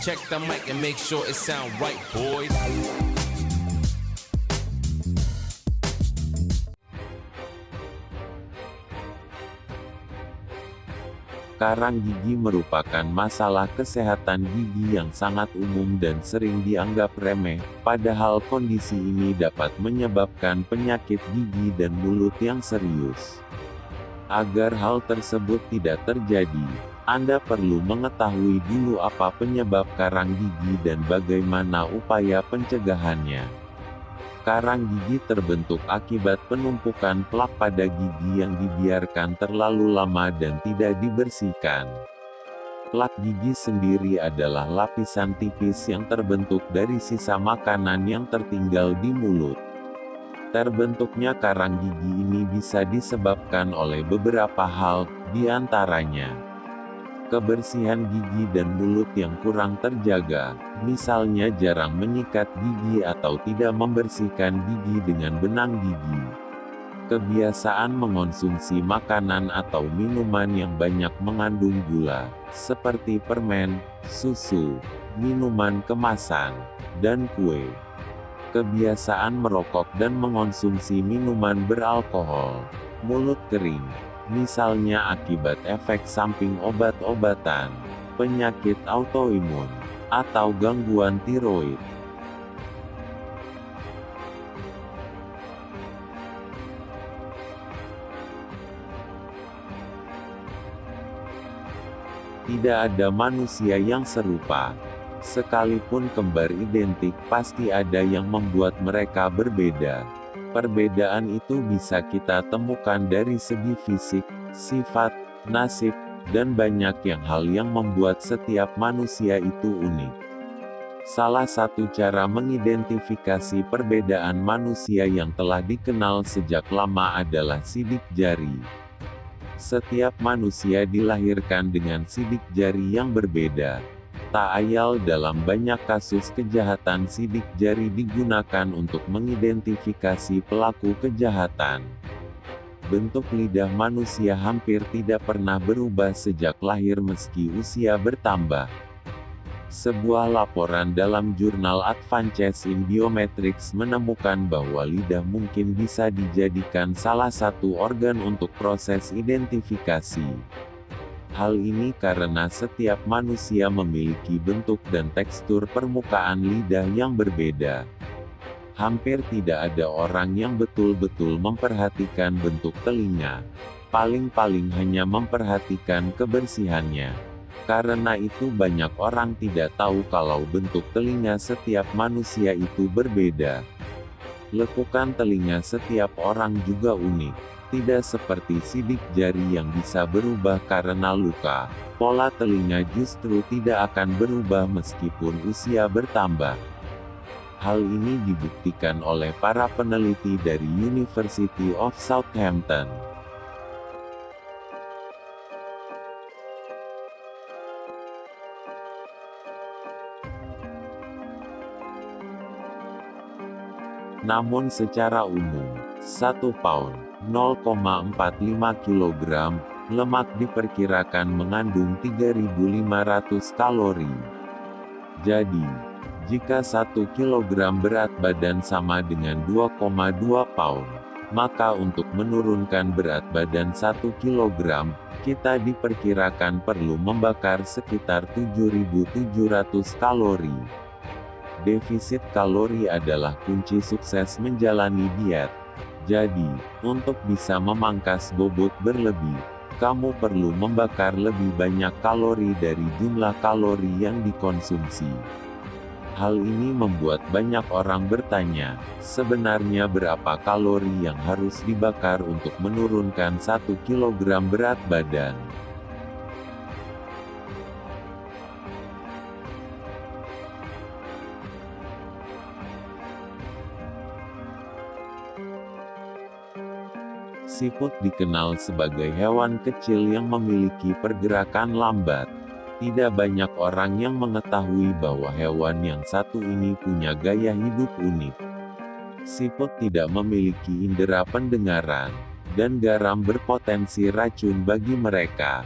Check the mic and make sure it sound right, boys. Karang gigi merupakan masalah kesehatan gigi yang sangat umum dan sering dianggap remeh, padahal kondisi ini dapat menyebabkan penyakit gigi dan mulut yang serius. Agar hal tersebut tidak terjadi, Anda perlu mengetahui dulu apa penyebab karang gigi dan bagaimana upaya pencegahannya. Karang gigi terbentuk akibat penumpukan plak pada gigi yang dibiarkan terlalu lama dan tidak dibersihkan. Plak gigi sendiri adalah lapisan tipis yang terbentuk dari sisa makanan yang tertinggal di mulut. Terbentuknya karang gigi ini bisa disebabkan oleh beberapa hal, di antaranya kebersihan gigi dan mulut yang kurang terjaga, misalnya jarang menyikat gigi atau tidak membersihkan gigi dengan benang gigi. Kebiasaan mengonsumsi makanan atau minuman yang banyak mengandung gula, seperti permen, susu, minuman kemasan, dan kue. Kebiasaan merokok dan mengonsumsi minuman beralkohol. Mulut kering, misalnya akibat efek samping obat-obatan, penyakit autoimun, atau gangguan tiroid. Tidak ada manusia yang serupa. Sekalipun kembar identik, pasti ada yang membuat mereka berbeda. Perbedaan itu bisa kita temukan dari segi fisik, sifat, nasib, dan banyak hal yang membuat setiap manusia itu unik. Salah satu cara mengidentifikasi perbedaan manusia yang telah dikenal sejak lama adalah sidik jari. Setiap manusia dilahirkan dengan sidik jari yang berbeda. Tak ayal dalam banyak kasus kejahatan sidik jari digunakan untuk mengidentifikasi pelaku kejahatan. Bentuk lidah manusia hampir tidak pernah berubah sejak lahir meski usia bertambah. Sebuah laporan dalam jurnal Advances in Biometrics menemukan bahwa lidah mungkin bisa dijadikan salah satu organ untuk proses identifikasi. Hal ini karena setiap manusia memiliki bentuk dan tekstur permukaan lidah yang berbeda. Hampir tidak ada orang yang betul-betul memperhatikan bentuk telinga. Paling-paling hanya memperhatikan kebersihannya. Karena itu banyak orang tidak tahu kalau bentuk telinga setiap manusia itu berbeda. Lekukan telinga setiap orang juga unik. Tidak seperti sidik jari yang bisa berubah karena luka, pola telinga justru tidak akan berubah meskipun usia bertambah. Hal ini dibuktikan oleh para peneliti dari University of Southampton. Namun secara umum, 1 pound 0,45 kg lemak diperkirakan mengandung 3.500 kalori. Jadi, jika 1 kg berat badan sama dengan 2,2 pound, maka untuk menurunkan berat badan 1 kg, kita diperkirakan perlu membakar sekitar 7.700 kalori. Defisit kalori adalah kunci sukses menjalani diet. Jadi, untuk bisa memangkas bobot berlebih, kamu perlu membakar lebih banyak kalori dari jumlah kalori yang dikonsumsi. Hal ini membuat banyak orang bertanya, sebenarnya berapa kalori yang harus dibakar untuk menurunkan 1 kg berat badan? Siput dikenal sebagai hewan kecil yang memiliki pergerakan lambat. Tidak banyak orang yang mengetahui bahwa hewan yang satu ini punya gaya hidup unik. Siput tidak memiliki indera pendengaran, dan garam berpotensi racun bagi mereka.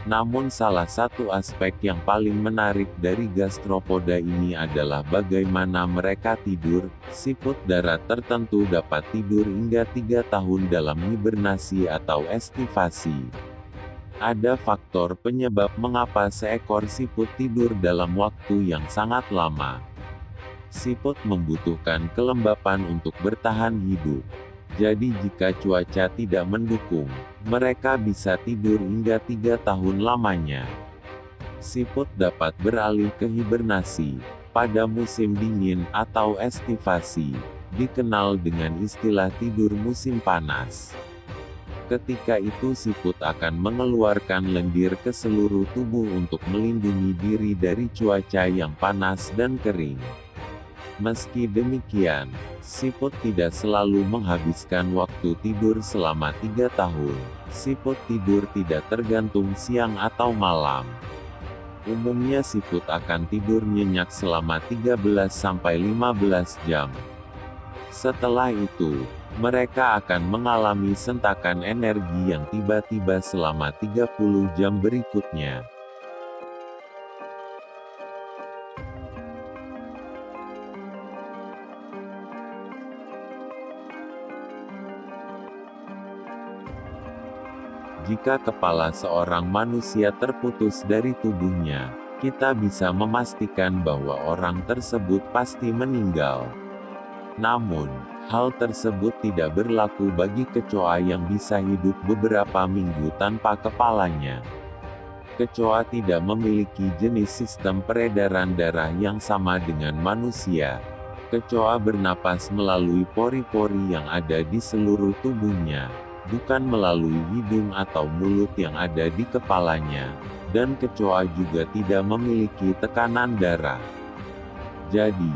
Namun salah satu aspek yang paling menarik dari gastropoda ini adalah bagaimana mereka tidur. Siput darat tertentu dapat tidur hingga 3 tahun dalam hibernasi atau estivasi. Ada faktor penyebab mengapa seekor siput tidur dalam waktu yang sangat lama. Siput membutuhkan kelembapan untuk bertahan hidup. Jadi jika cuaca tidak mendukung, mereka bisa tidur hingga 3 tahun lamanya. Siput dapat beralih ke hibernasi pada musim dingin atau estivasi, dikenal dengan istilah tidur musim panas. Ketika itu siput akan mengeluarkan lendir ke seluruh tubuh untuk melindungi diri dari cuaca yang panas dan kering. Meski demikian, siput tidak selalu menghabiskan waktu tidur selama 3 tahun. Siput tidur tidak tergantung siang atau malam. Umumnya siput akan tidur nyenyak selama 13-15 jam. Setelah itu, mereka akan mengalami sentakan energi yang tiba-tiba selama 30 jam berikutnya. Jika kepala seorang manusia terputus dari tubuhnya, kita bisa memastikan bahwa orang tersebut pasti meninggal. Namun, hal tersebut tidak berlaku bagi kecoa yang bisa hidup beberapa minggu tanpa kepalanya. Kecoa tidak memiliki jenis sistem peredaran darah yang sama dengan manusia. Kecoa bernapas melalui pori-pori yang ada di seluruh tubuhnya, bukan melalui hidung atau mulut yang ada di kepalanya, dan kecoa juga tidak memiliki tekanan darah. Jadi,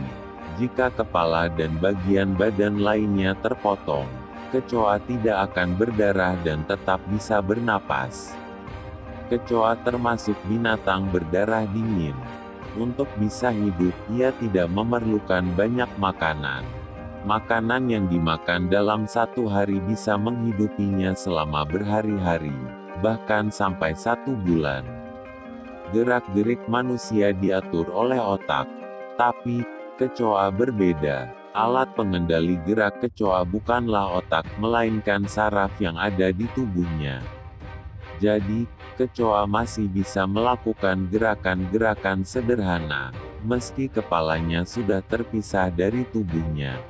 jika kepala dan bagian badan lainnya terpotong, kecoa tidak akan berdarah dan tetap bisa bernapas. Kecoa termasuk binatang berdarah dingin. Untuk bisa hidup, ia tidak memerlukan banyak makanan. Makanan yang dimakan dalam satu hari bisa menghidupinya selama berhari-hari, bahkan sampai 1 bulan. Gerak-gerik manusia diatur oleh otak. Tapi, kecoa berbeda. Alat pengendali gerak kecoa bukanlah otak melainkan saraf yang ada di tubuhnya. Jadi, kecoa masih bisa melakukan gerakan-gerakan sederhana, meski kepalanya sudah terpisah dari tubuhnya.